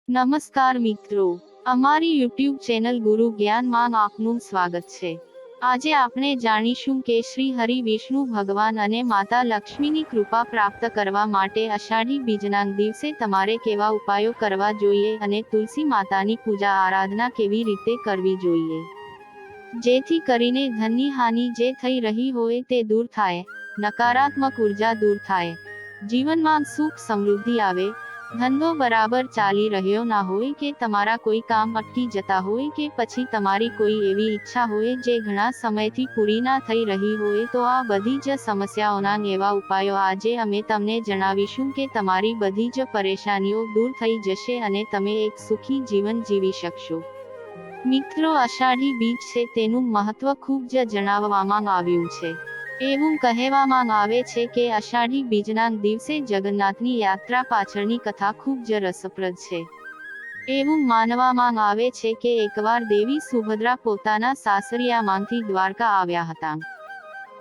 નમસ્કાર મિત્રો, અમારી યુટ્યુબ ચેનલ ગુરુ જ્ઞાનમાં આપનું સ્વાગત છે। આજે આપણે જાણીશું કે શ્રી હરિ વિષ્ણુ ભગવાન અને માતા લક્ષ્મીની કૃપા પ્રાપ્ત કરવા માટે અષાઢી બીજના દિવસે તમારે કેવા ઉપાયો કરવા જોઈએ અને તુલસી માતાની પૂજા આરાધના કેવી રીતે કરવી જોઈએ, જેથી કરીને ધનની હાનિ જે થઈ રહી હોય તે દૂર થાય, નકારાત્મક ઉર્જા દૂર થાય, જીવનમાં સુખ સમૃદ્ધિ આવે, ધંધો બરાબર ચાલી રહ્યો ના હોય કે તમારા કોઈ કામ અટકી જતા હોય કે પછી તમારી કોઈ એવી ઈચ્છા હોય જે ઘણા સમયથી પૂરી ના થઈ રહી હોય, તો આ બધી જ સમસ્યાઓના એવા ઉપાયો આજે અમે તમને જણાવીશું કે તમારી બધી જ પરેશાનીઓ દૂર થઈ જશે અને તમે એક સુખી જીવન જીવી શકશો। મિત્રો, અષાઢી બીજ છે તેનું મહત્વ ખૂબ જ જણાવવામાં આવ્યું છે। એવું કહેવામાં આવે છે કે અષાઢી બીજના દિવસે જગન્નાથની યાત્રા પાછળની કથા ખૂબ જ રસપ્રદ છે। એવું માનવામાં આવે છે કે એકવાર દેવી સુભદ્રા પોતાના સાસરિયામાંથી દ્વારકા આવ્યા હતા।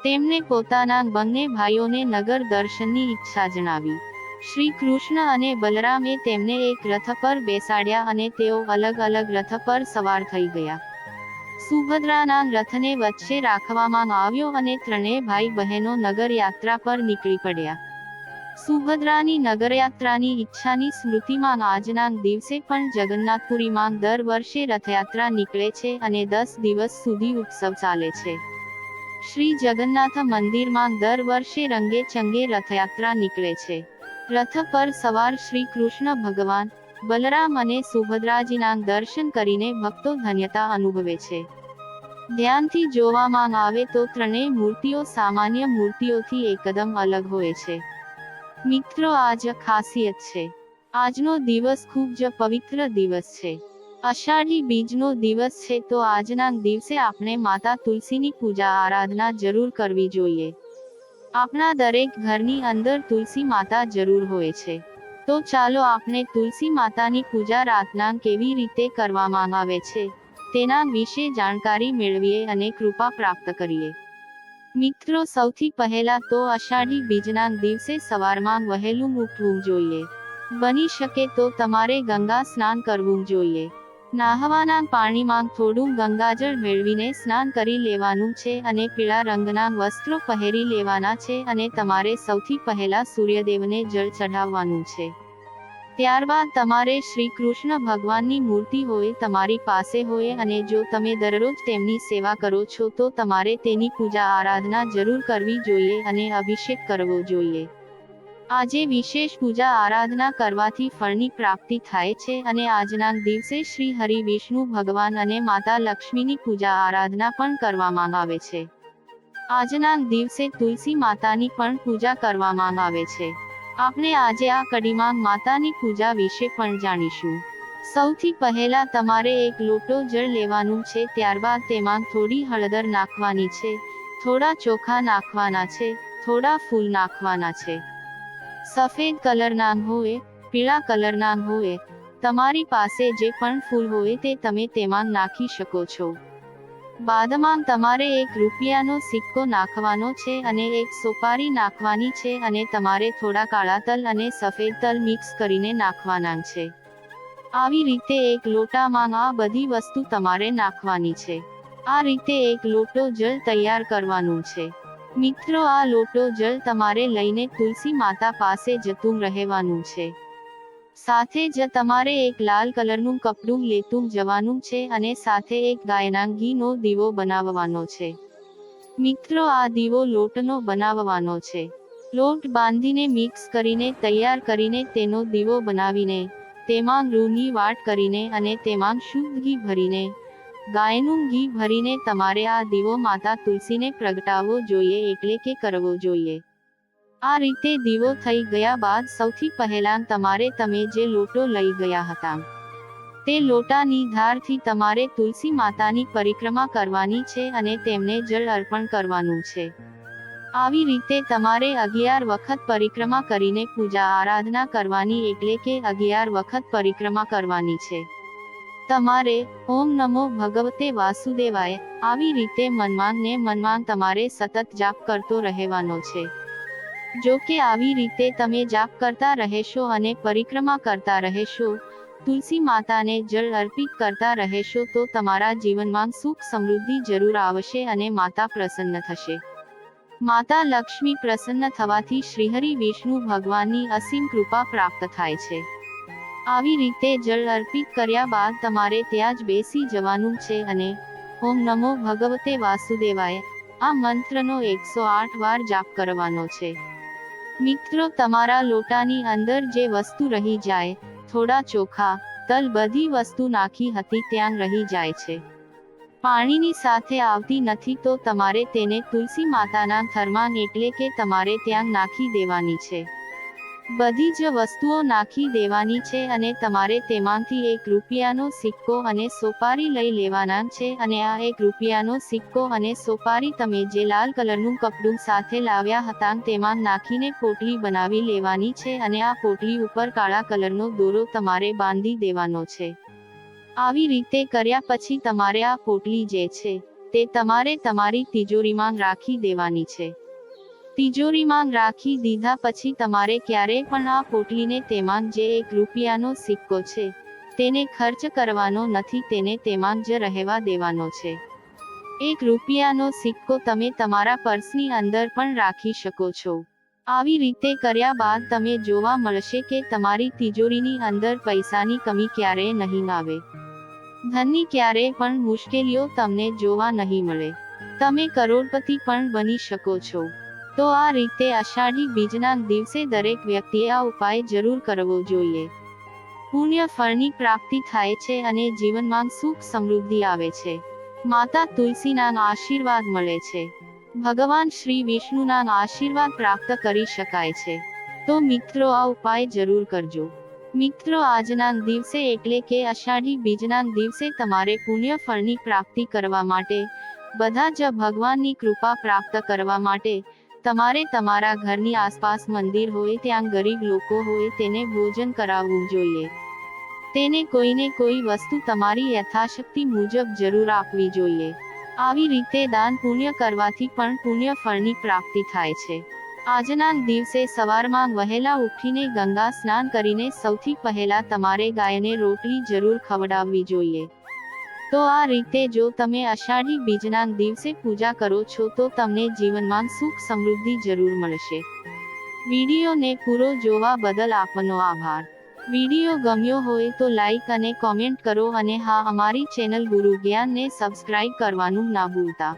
તેમણે પોતાના બંને ભાઈઓને નગર દર્શનની ઈચ્છા જણાવી। શ્રી કૃષ્ણ અને બલરામે તેમને એક રથ પર બેસાડ્યા અને તેઓ અલગ અલગ રથ પર સવાર થઈ ગયા। સુભદ્રાના રથને વચ્ચે રાખવામાં આવ્યો અને ત્રણેય ભાઈ બહેનો નગર યાત્રા પર નીકળી પડ્યા। સુભદ્રાની નગરયાત્રાની ઈચ્છાની સ્મૃતિમાં આજના દિવસે પણ જગન્નાથપુરીમાં દર વર્ષે રથયાત્રા નીકળે છે અને 10 દિવસ સુધી ઉત્સવ ચાલે છે। શ્રી જગન્નાથ મંદિરમાં દર વર્ષે રંગે ચંગે રથયાત્રા નીકળે છે। રથ પર સવાર શ્રી કૃષ્ણ ભગવાન, બલરામ અને સુભદ્રાજીના દર્શન કરીને ભક્તો ધન્યતા અનુભવે છે। ધ્યાનથી જોવામાં આવે તો ત્રણેય મૂર્તિઓ સામાન્ય મૂર્તિઓથી એકદમ અલગ હોય છે। મિત્રો, આ જ ખાસિયત છે। આજનો દિવસ ખૂબ જ પવિત્ર દિવસ છે। અષાઢી બીજનો દિવસ છે તો આજના દિવસે આપણે માતા તુલસીની પૂજા આરાધના જરૂર કરવી જોઈએ। આપણા દરેક ઘરની અંદર તુલસી માતા જરૂર હોય છે। તો ચાલો આપણે તુલસી માતાની પૂજા રાતના કેવી રીતે કરવામાં આવે છે તેના વિશે જાણકારી મેળવીએ અને કૃપા પ્રાપ્ત કરીએ। મિત્રો, સૌથી પહેલા તો અષાઢી બીજના દિવસે સવારમાં વહેલું ઉઠવું જોઈએ। બની શકે તો તમારે ગંગા સ્નાન કરવું જોઈએ। નાહવાના પાણીમાં થોડું ગંગાજળ મેળવીને સ્નાન કરી લેવાનું છે અને પીળા રંગના વસ્ત્રો પહેરી લેવાના છે અને તમારે સૌથી પહેલા સૂર્યદેવને જળ ચઢાવવાનું છે। ત્યારબાદ તમારે શ્રી કૃષ્ણ ભગવાનની મૂર્તિ હોય તમારી પાસે હોય અને જો તમે દરરોજ તેમની સેવા કરો છો તો તમારે તેની પૂજા આરાધના જરૂર કરવી જોઈએ અને અભિષેક કરવો જોઈએ। આજે વિશેષ પૂજા આરાધના કરવાથી ફળની પ્રાપ્તિ થાય છે અને આજના દિવસે શ્રી હરિ વિષ્ણુ ભગવાન અને માતા લક્ષ્મીની પૂજા આરાધના પણ કરવામાં આવે છે। આજના દિવસે તુલસી માતાની પણ પૂજા કરવામાં આવે છે। આપણે આજે આ કડીમાં માતાની પૂજા વિશે પણ જાણીશું। સૌથી પહેલા તમારે એક લોટો જળ લેવાનું છે, ત્યારબાદ તેમાં થોડી હળદર નાખવાની છે, થોડા ચોખા નાખવાના છે, થોડા ફૂલ નાખવાના છે। સફેદ કલરના હોય, પીળા કલરના હોય, તમારી પાસે જે પણ ફૂલ હોય તે તમે તેમાં નાખી શકો છો। બાદમાં તમારે 1 રૂપિયાનો સિક્કો નાખવાનો છે અને 1 સોપારી નાખવાની છે અને તમારે થોડા કાળા તલ અને સફેદ તલ મિક્સ કરીને નાખવાના છે। આવી રીતે એક લોટામાં આ બધી વસ્તુ તમારે નાખવાની છે। આ રીતે એક લોટો જળ તૈયાર કરવાનું છે। મિત્રો, આ લોટો જળ તમારે લઈને તુલસી માતા પાસે જતું રહેવાનું છે। સાથે જ તમારે એક લાલ કલરનું કપડું લેતું જવાનું છે અને સાથે એક ગાયના ઘીનો દીવો બનાવવાનો છે। મિત્રો, આ દીવો લોટનો બનાવવાનો છે। લોટ બાંધીને મિક્સ કરીને તૈયાર કરીને તેનો દીવો બનાવીને તેમાં રૂની વાટ કરીને અને તેમાં શુદ્ધ ઘી ભરીને, ગાયનું ઘી ભરીને તમારે આ દીવો માતા તુલસીને પ્રગટાવવો જોઈએ એટલે કે કરવો જોઈએ। આ રીતે દીવો થઈ ગયા બાદ સૌથી પહેલા તમારે તમે જે લોટો લઈ ગયા હતા તે લોટાની ધારથી તમારે તુલસી માતાની પરિક્રમા કરવાની છે અને તેમને જળ અર્પણ કરવાનું છે। આવી રીતે તમારે 11 વખત પરિક્રમા કરીને પૂજા આરાધના કરવાની એટલે કે 11 વખત પરિક્રમા કરવાની છે। તમારે ઓમ નમો ભગવતે વાસુદેવાય આવી રીતે મનમાં ને મનમાં તમારે સતત જાપ કરતો રહેવાનો છે। જો કે આવી રીતે તમે જાપ કરતા રહેશો અને પરિક્રમા કરતા રહેશો તુલસી માતાને જળ અર્પિત કરતા રહેશો તો તમારા જીવનમાં સુખ સમૃદ્ધિ જરૂર આવશે અને માતા પ્રસન્ન થશે. માતા લક્ષ્મી પ્રસન્ન થવાથી શ્રીહરિ વિષ્ણુ ભગવાનની અસીમ કૃપા પ્રાપ્ત થાય છે. આવી રીતે જળ અર્પિત કર્યા બાદ તમારે ત્યાં જ બેસી જવાનું છે અને ઓમ નમો ભગવતે વાસુદેવાય આ મંત્રનો 108 વાર જાપ કરવાનો છે. મિત્રો, તમારા લોટાની અંદર જે વસ્તુ રહી જાય, થોડા ચોખા, તલ બધી વસ્તુ નાખી હતી ત્યાં રહી જાય છે, પાણીની સાથે આવતી નથી, તો તમારે તેને તુલસી માતાના થર્માન એટલે કે તમારે ત્યાં નાખી દેવાની છે. બધી જ વસ્તુઓ નાખી દેવાની છે અને તમારે તેમાંથી ₹1નો સિક્કો અને સોપારી લઈ લેવાના છે અને આ ₹1નો સિક્કો અને સોપારી તમે જે લાલ કલરનું કપડું સાથે લાવ્યા હતા તેમાં નાખીને પોટલી બનાવી લેવાની છે અને આ પોટલી ઉપર કાળા કલરનો દોરો તમારે બાંધી દેવાનો છે. આવી રીતે કર્યા પછી તમારે આ પોટલી જે છે તે તમારે તમારી તિજોરીમાં રાખી દેવાની છે. તિજોરીમાં રાખી દીધા પછી તમારે ક્યારેય પણ આ પોટલીને તેમાં જે ₹1નો સિક્કો છે તેને ખર્ચ કરવાનો નથી, તેને તેમાં જ રહેવા દેવાનો છે. ₹1નો સિક્કો તમે તમારા પર્સની અંદર પણ રાખી શકો છો. આવી રીતે કર્યા બાદ તમે જોવા મળશે કે તમારી તિજોરીની અંદર પૈસાની કમી ક્યારેય નહીં આવે. ધનની ક્યારેય પણ મુશ્કેલીઓ તમને જોવા નહીં મળે. તમે કરોડપતિ પણ બની શકો છો. તો આ રીતે અષાઢી બીજના દિવસે દરેક વ્યક્તિએ આ ઉપાય જરૂર કરવો જોઈએ. પુણ્ય ફળની પ્રાપ્તિ થાય છે અને જીવનમાં સુખ સમૃદ્ધિ આવે છે. માતા તુલસીના આશીર્વાદ મળે છે. ભગવાન શ્રી વિષ્ણુના આશીર્વાદ પ્રાપ્ત કરી શકાય છે. તો મિત્રો, આ ઉપાય જરૂર કરજો. મિત્રો, આજના દિવસે એટલે કે અષાઢી બીજના દિવસે તમારે પુણ્ય ફળની પ્રાપ્તિ કરવા માટે, બધા જ ભગવાનની કૃપા પ્રાપ્ત કરવા માટે તમારે તમારા ઘરની આસપાસ મંદિર હોય ત્યાં ગરીબ લોકો હોય તેને ભોજન કરાવવું જોઈએ. તેને કોઈને કોઈ વસ્તુ તમારી યથાશક્તિ મુજબ જરૂર આપવી જોઈએ. આવી રીતે દાન પુણ્ય કરવાથી પણ પુણ્ય ફળની પ્રાપ્તિ થાય છે. આજના દિવસે સવારમાં વહેલા ઉઠીને ગંગા સ્નાન કરીને સૌથી પહેલા તમારે ગાયને રોટલી જરૂર ખવડાવવી જોઈએ. તો આ રીતે જો તમે અષાઢી બીજના દિવસે પૂજા કરો છો તો તમને જીવનમાં સુખ સમૃદ્ધિ જરૂર મળશે. વિડીયોને પૂરો જોવા બદલ આપનો આભાર. વિડીયો ગમ્યો હોય તો લાઈક અને કોમેન્ટ કરો અને હા, અમારી ચેનલ ગુરુ જ્ઞાનને સબસ્ક્રાઇબ કરવાનું ના ભૂલતા.